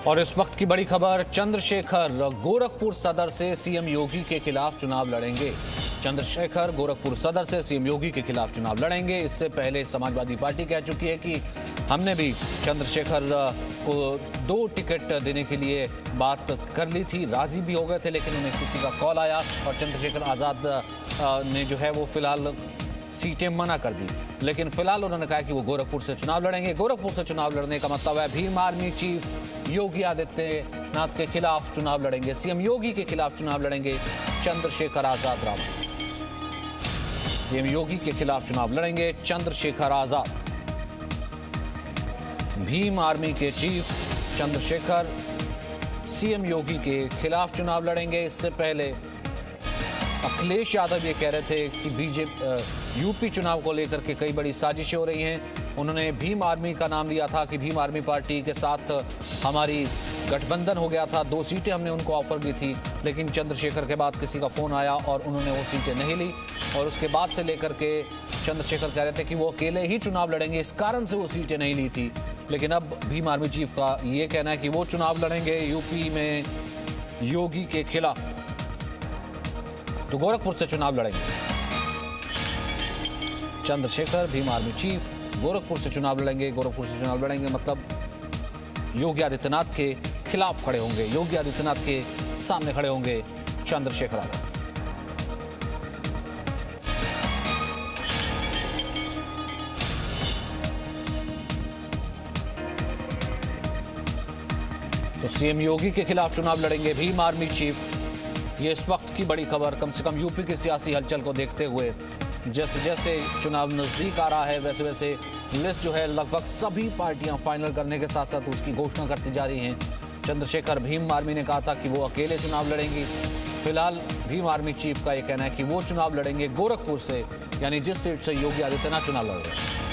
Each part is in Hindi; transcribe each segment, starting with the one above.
और इस वक्त की बड़ी खबर, चंद्रशेखर गोरखपुर सदर से सीएम योगी के खिलाफ चुनाव लड़ेंगे। चंद्रशेखर गोरखपुर सदर से सीएम योगी के खिलाफ चुनाव लड़ेंगे। इससे पहले समाजवादी पार्टी कह चुकी है कि हमने भी चंद्रशेखर को 2 टिकट देने के लिए बात कर ली थी, राजी भी हो गए थे, लेकिन उन्हें किसी का कॉल आया और चंद्रशेखर आजाद ने जो है वो फिलहाल सीटें मना कर दी। लेकिन फिलहाल उन्होंने कहा कि वो गोरखपुर से चुनाव लड़ेंगे। गोरखपुर से चुनाव लड़ने का मतलब है भीम आर्मी चीफ योगी आदित्यनाथ के खिलाफ चुनाव लड़ेंगे। सीएम योगी के खिलाफ चुनाव लड़ेंगे चंद्रशेखर आजाद रावत। सीएम योगी के खिलाफ चुनाव लड़ेंगे चंद्रशेखर आजाद। भीम आर्मी के चीफ चंद्रशेखर सीएम योगी के खिलाफ चुनाव लड़ेंगे। इससे पहले अखिलेश यादव ये कह रहे थे कि बीजेपी यूपी चुनाव को लेकर के कई बड़ी साजिशें हो रही हैं। उन्होंने भीम आर्मी का नाम लिया था कि भीम आर्मी पार्टी के साथ हमारी गठबंधन हो गया था, 2 सीटें हमने उनको ऑफर दी थी, लेकिन चंद्रशेखर के बाद किसी का फ़ोन आया और उन्होंने वो सीटें नहीं ली। और उसके बाद से लेकर के चंद्रशेखर कह रहे थे कि वो अकेले ही चुनाव लड़ेंगे, इस कारण से वो सीटें नहीं ली थी। लेकिन अब भीम आर्मी चीफ का ये कहना है कि वो चुनाव लड़ेंगे यूपी में योगी के खिलाफ, तो गोरखपुर से चुनाव लड़ेंगे चंद्रशेखर। भीम आर्मी चीफ गोरखपुर से चुनाव लड़ेंगे। गोरखपुर से चुनाव लड़ेंगे मतलब योगी आदित्यनाथ के खिलाफ खड़े होंगे, योगी आदित्यनाथ के सामने खड़े होंगे चंद्रशेखर आजाद। तो सीएम योगी के खिलाफ चुनाव लड़ेंगे भीम आर्मी चीफ। ये इस वक्त की बड़ी खबर, कम से कम यूपी की सियासी हलचल को देखते हुए जैसे जैसे चुनाव नजदीक आ रहा है वैसे वैसे लिस्ट जो है लगभग सभी पार्टियां फाइनल करने के साथ साथ उसकी घोषणा करती जा रही हैं। चंद्रशेखर भीम आर्मी ने कहा था कि वो अकेले चुनाव लड़ेंगी। फिलहाल भीम आर्मी चीफ का ये कहना है कि वो चुनाव लड़ेंगे गोरखपुर से, यानी जिस सीट से योगी आदित्यनाथ चुनाव लड़ रहे हैं।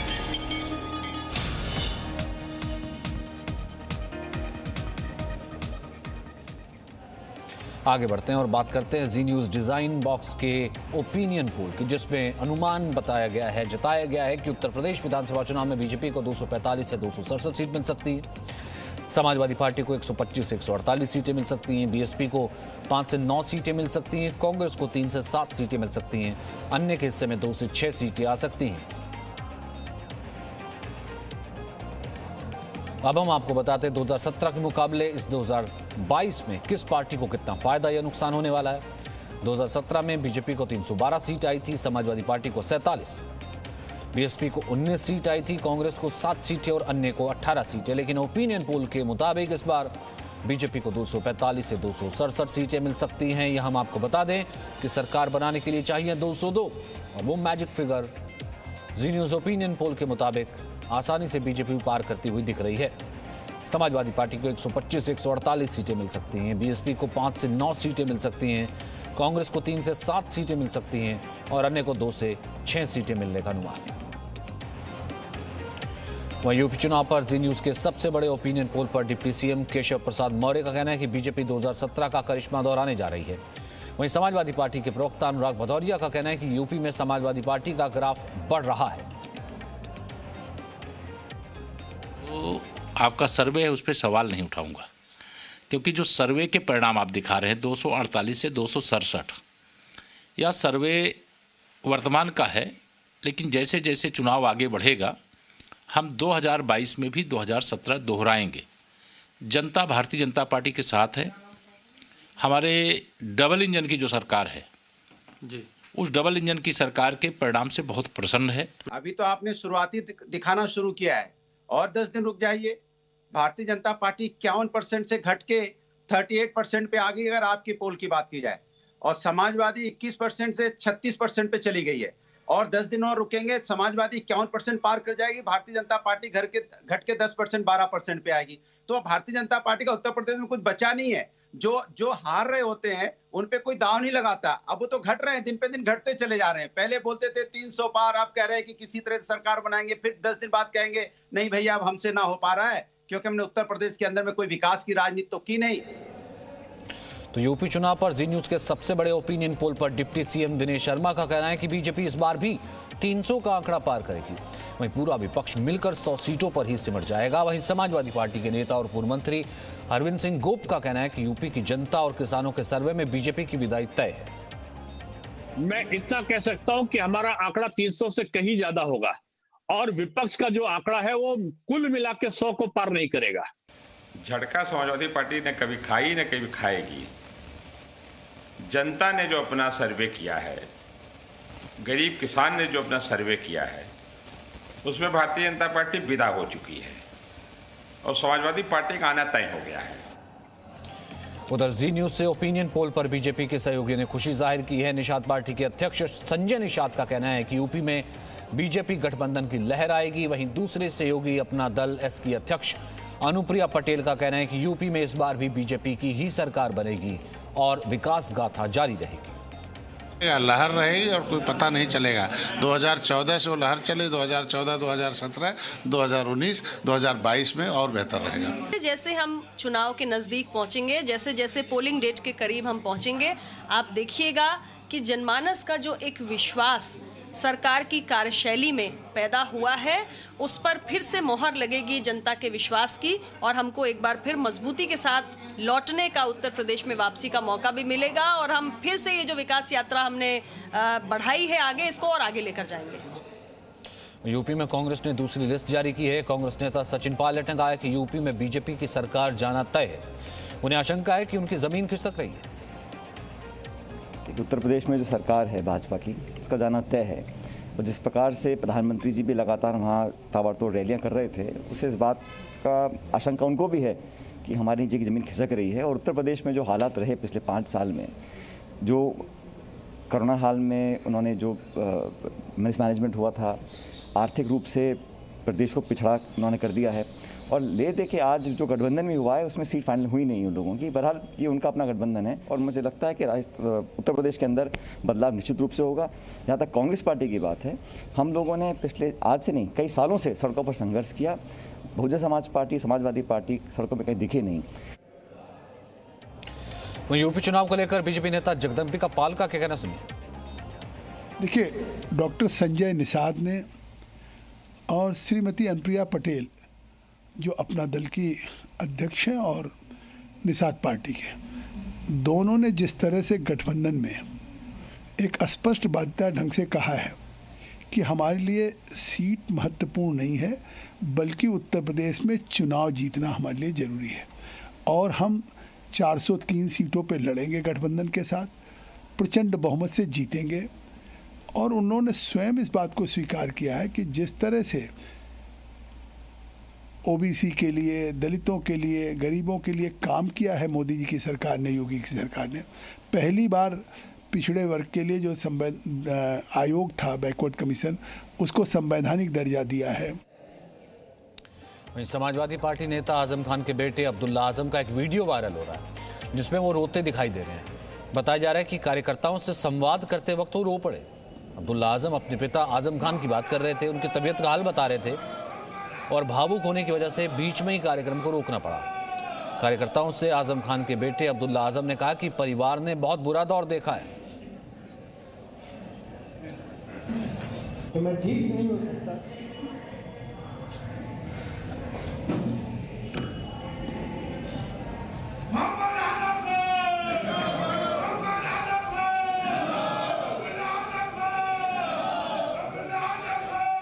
आगे बढ़ते हैं और बात करते हैं जी न्यूज़ डिज़ाइन बॉक्स के ओपिनियन पोल की, जिसमें अनुमान बताया गया है, जताया गया है कि उत्तर प्रदेश विधानसभा चुनाव में बीजेपी को 245 से 267 सीट मिल सकती है, समाजवादी पार्टी को 125 से 148 सीटें मिल सकती हैं, बीएसपी को 5 से 9 सीटें मिल सकती हैं, कांग्रेस को 3 से 7 सीटें मिल सकती हैं, अन्य के हिस्से में 2 से 6 सीटें आ सकती हैं। अब हम आपको बताते हैं 2017 के मुकाबले इस 2022 में किस पार्टी को कितना फायदा या नुकसान होने वाला है। 2017 में बीजेपी को 312 सीट आई थी, समाजवादी पार्टी को 47, बीएसपी को 19 सीट आई थी, कांग्रेस को 7 सीटें और अन्य को 18 सीटें। लेकिन ओपिनियन पोल के मुताबिक इस बार बीजेपी को 245 से 267 सीटें मिल सकती हैं। यह हम आपको बता दें कि सरकार बनाने के लिए चाहिए 202, और वो मैजिक फिगर जी न्यूज़ ओपिनियन पोल के मुताबिक आसानी से बीजेपी पार करती हुई दिख रही है। समाजवादी पार्टी को 125 से 148 सीटें मिल सकती हैं, बीएसपी को 5 से 9 सीटें मिल सकती हैं, कांग्रेस को 3 से 7 सीटें मिल सकती हैं और अन्य को 2 से 6 सीटें मिलने का अनुमान है। वहीं यूपी चुनाव पर जी न्यूज़ के सबसे बड़े ओपिनियन पोल पर डिप्टी सीएम केशव प्रसाद मौर्य का कहना है कि बीजेपी 2017 का करिश्मा दोहराने जा रही है। वहीं समाजवादी पार्टी के प्रवक्ता अनुराग भदौरिया का कहना है कि यूपी में समाजवादी पार्टी का ग्राफ बढ़ रहा है। तो आपका सर्वे है, उस पर सवाल नहीं उठाऊंगा, क्योंकि जो सर्वे के परिणाम आप दिखा रहे हैं 248 से 267, यह सर्वे वर्तमान का है, लेकिन जैसे जैसे चुनाव आगे बढ़ेगा हम 2022 में भी 2017 दोहराएंगे। जनता भारतीय जनता पार्टी के साथ है। हमारे डबल इंजन की जो सरकार है जी, उस डबल इंजन की सरकार के परिणाम से बहुत प्रसन्न है। अभी तो आपने शुरुआती दिखाना शुरू किया है, और 10 दिन रुक जाइए। भारतीय जनता पार्टी 51% से घट के 38% पे आ गई अगर आपकी पोल की बात की जाए, और समाजवादी 21% से 36% पे चली गई है। और 10 दिन और रुकेंगे, समाजवादी 51% पार कर जाएगी, भारतीय जनता पार्टी घट के 10% 12% पे आएगी। तो भारतीय जनता पार्टी का उत्तर प्रदेश में कुछ बचा नहीं है। जो हार रहे होते हैं उन पे कोई दाव नहीं लगाता। अब वो तो घट रहे हैं, दिन पे दिन घटते चले जा रहे हैं। पहले बोलते थे 300 पार, आप कह रहे हैं कि किसी तरह से सरकार बनाएंगे, फिर 10 दिन बाद कहेंगे नहीं भैया अब हमसे ना हो पा रहा है, क्योंकि हमने उत्तर प्रदेश के अंदर में कोई विकास की राजनीति तो की नहीं। तो यूपी चुनाव पर जी न्यूज के सबसे बड़े ओपिनियन पोल पर डिप्टी सीएम दिनेश शर्मा का कहना है कि बीजेपी इस बार भी 300 का आंकड़ा पार करेगी। वहीं पूरा विपक्ष मिलकर 100 सीटों पर ही सिमट जाएगा। वहीं समाजवादी पार्टी के नेता और पूर्व मंत्री अरविंद सिंह गोप का कहना है कि यूपी की जनता और किसानों के सर्वे में बीजेपी की विदाई तय है। मैं इतना कह सकता हूं कि हमारा आंकड़ा 300 से कहीं ज्यादा होगा और विपक्ष का जो आंकड़ा है वो कुल मिला के 100 को पार नहीं करेगा। झटका समाजवादी पार्टी ने कभी खाई न कभी खाएगी। जनता ने जो अपना सर्वे किया है, गरीब किसान ने जो अपना सर्वे किया है, उसमें भारतीय जनता पार्टी विदा हो चुकी है और समाजवादी पार्टी का आना तय हो गया है। उधर जी न्यूज से ओपिनियन पोल पर बीजेपी के सहयोगियों ने खुशी जाहिर की है। निषाद पार्टी के अध्यक्ष संजय निषाद का कहना है कि यूपी में बीजेपी गठबंधन की लहर आएगी। वहीं दूसरे सहयोगी अपना दल एस की अध्यक्ष अनुप्रिया पटेल का कहना है कि यूपी में इस बार भी बीजेपी की ही सरकार बनेगी और विकास गाथा जारी रहेगी। लहर रहेगी और कोई पता नहीं चलेगा। 2014 से वो लहर चली, 2014, 2017, 2019, 2022 में और बेहतर रहेगा। जैसे हम चुनाव के नज़दीक पहुंचेंगे, जैसे जैसे पोलिंग डेट के करीब हम पहुंचेंगे, आप देखिएगा कि जनमानस का जो एक विश्वास सरकार की कार्यशैली में पैदा हुआ है, उस पर फिर से मोहर लगेगी जनता के विश्वास की और हमको एक बार फिर मजबूती के साथ लौटने का, उत्तर प्रदेश में वापसी का मौका भी मिलेगा और हम फिर से ये जो विकास यात्रा हमने बढ़ाई है आगे, इसको और आगे लेकर जाएंगे। यूपी में कांग्रेस ने दूसरी लिस्ट जारी की है। कांग्रेस नेता सचिन पायलट ने कहा है कि यूपी में बीजेपी की सरकार जाना तय है। उन्हें आशंका है कि उनकी जमीन खिसक रही है। उत्तर प्रदेश में जो सरकार है भाजपा की, उसका जाना तय है और जिस प्रकार से प्रधानमंत्री जी भी लगातार वहाँ ताबड़तोड़ रैलियाँ कर रहे थे, उससे इस बात का आशंका उनको भी है कि हमारी नीचे की ज़मीन खिसक रही है। और उत्तर प्रदेश में जो हालात रहे पिछले 5 साल में, जो कोरोना हाल में उन्होंने जो मिसमैनेजमेंट हुआ था, आर्थिक रूप से प्रदेश को पिछड़ा उन्होंने कर दिया है और ले दे के आज जो गठबंधन भी हुआ है उसमें सीट फाइनल हुई नहीं उन लोगों की। बहरहाल ये उनका अपना गठबंधन है और मुझे लगता है कि उत्तर प्रदेश के अंदर बदलाव निश्चित रूप से होगा। जहाँ तक कांग्रेस पार्टी की बात है, हम लोगों ने पिछले आज से नहीं कई सालों से सड़कों पर संघर्ष किया। बहुजन समाज पार्टी, समाजवादी पार्टी सड़कों पर कहीं दिखे नहीं। वहीं यूपी चुनाव को लेकर बीजेपी नेता जगदम्बिका पाल का क्या कहना सुनिए। देखिए, डॉक्टर संजय निषाद ने और श्रीमती अनुप्रिया पटेल जो अपना दल की अध्यक्ष हैं और निषाद पार्टी के, दोनों ने जिस तरह से गठबंधन में एक स्पष्ट बाध्यता ढंग से कहा है कि हमारे लिए सीट महत्वपूर्ण नहीं है, बल्कि उत्तर प्रदेश में चुनाव जीतना हमारे लिए ज़रूरी है और हम 403 सीटों पर लड़ेंगे गठबंधन के साथ, प्रचंड बहुमत से जीतेंगे। और उन्होंने स्वयं इस बात को स्वीकार किया है कि जिस तरह से ओबीसी के लिए, दलितों के लिए, गरीबों के लिए काम किया है मोदी जी की सरकार ने, योगी की सरकार ने, पहली बार पिछड़े वर्ग के लिए जो आयोग था, बैकवर्ड कमीशन, उसको संवैधानिक दर्जा दिया है। वहीं समाजवादी पार्टी नेता आजम खान के बेटे अब्दुल्ला आजम का एक वीडियो वायरल हो रहा है जिसमें वो रोते दिखाई दे रहे हैं। बताया जा रहा है कि कार्यकर्ताओं से संवाद करते वक्त वो रो पड़े। अब्दुल्ला आजम अपने पिता आजम खान की बात कर रहे थे, उनकी तबीयत का हाल बता रहे थे और भावुक होने की वजह से बीच में ही कार्यक्रम को रोकना पड़ा। कार्यकर्ताओं से आजम खान के बेटे अब्दुल्ला आजम ने कहा कि परिवार ने बहुत बुरा दौर देखा है। तो मैं ठीक नहीं हो सकता।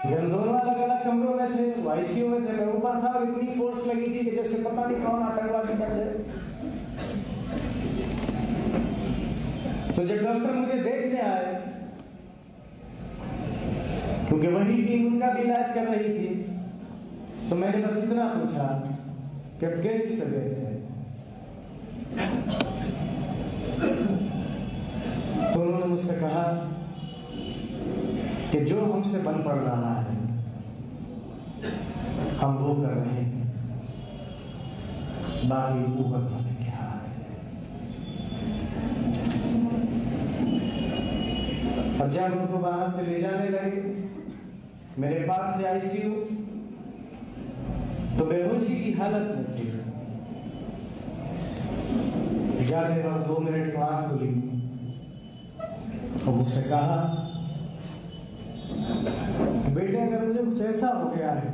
हम दोनों अलग अलग कमरों में थे, आईसीयू में थे, मैं ऊपर था और इतनी फोर्स लगी थी कि जैसे पता नहीं कौन आतंकवादी बन जाए। तो जब डॉक्टर मुझे देखने आए, क्योंकि वही टीम उनका भी इलाज कर रही थी, तो मैंने बस इतना पूछा कि अब कैसी तबीयत है। तो उन्होंने मुझसे कहा कि जो हमसे बन पड़ रहा है हम वो कर रहे हैं, बाकी ऊपर वाले के हाथ है। और जब उनको बाहर से ले जाने लगे, मेरे पास से आईसीयू, तो बेहोशी की हालत में थे। जाते वक्त 2 मिनट में आँख खुली और मुझसे कहा कि बेटे अगर मुझे कुछ ऐसा हो गया है।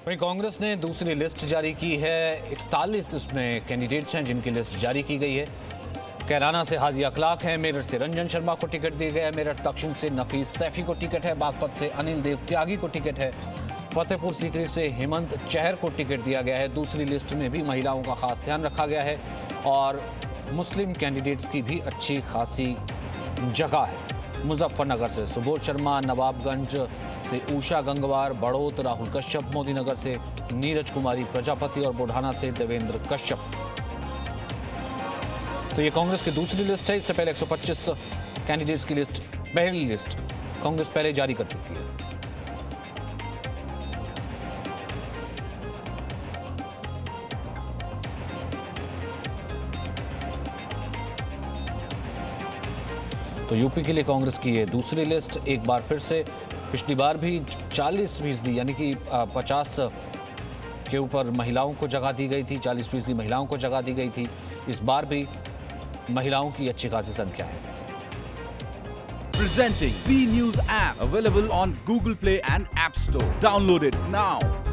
वहीं कांग्रेस ने दूसरी लिस्ट जारी की है। 41 उसमें कैंडिडेट्स हैं जिनकी लिस्ट जारी की गई है। कैराना से हाजी अखलाक है, मेरठ से रंजन शर्मा को टिकट दिया गया है, मेरठ दक्षिण से नफीस सैफी को टिकट है, बागपत से अनिल देव त्यागी को टिकट है, फतेहपुर सीकरी से हेमंत चहर को टिकट दिया गया है। दूसरी लिस्ट में भी महिलाओं का खास ध्यान रखा गया है और मुस्लिम कैंडिडेट्स की भी अच्छी खासी जगह है। मुजफ्फरनगर से सुबोध शर्मा, नवाबगंज से उषा गंगवार, बड़ौत राहुल कश्यप, मोदीनगर से नीरज कुमारी प्रजापति और बुढ़ाना से देवेंद्र कश्यप। तो ये कांग्रेस की दूसरी लिस्ट है। इससे पहले 125 कैंडिडेट्स की लिस्ट, पहली लिस्ट कांग्रेस पहले जारी कर चुकी है। तो यूपी के लिए कांग्रेस की ये दूसरी लिस्ट। एक बार फिर से पिछली बार भी 40% यानी कि 50 के ऊपर महिलाओं को जगह दी गई थी, 40% महिलाओं को जगह दी गई थी। इस बार भी महिलाओं की अच्छी खासी संख्या है। Presenting B News app available on Google Play and App Store. Download it now.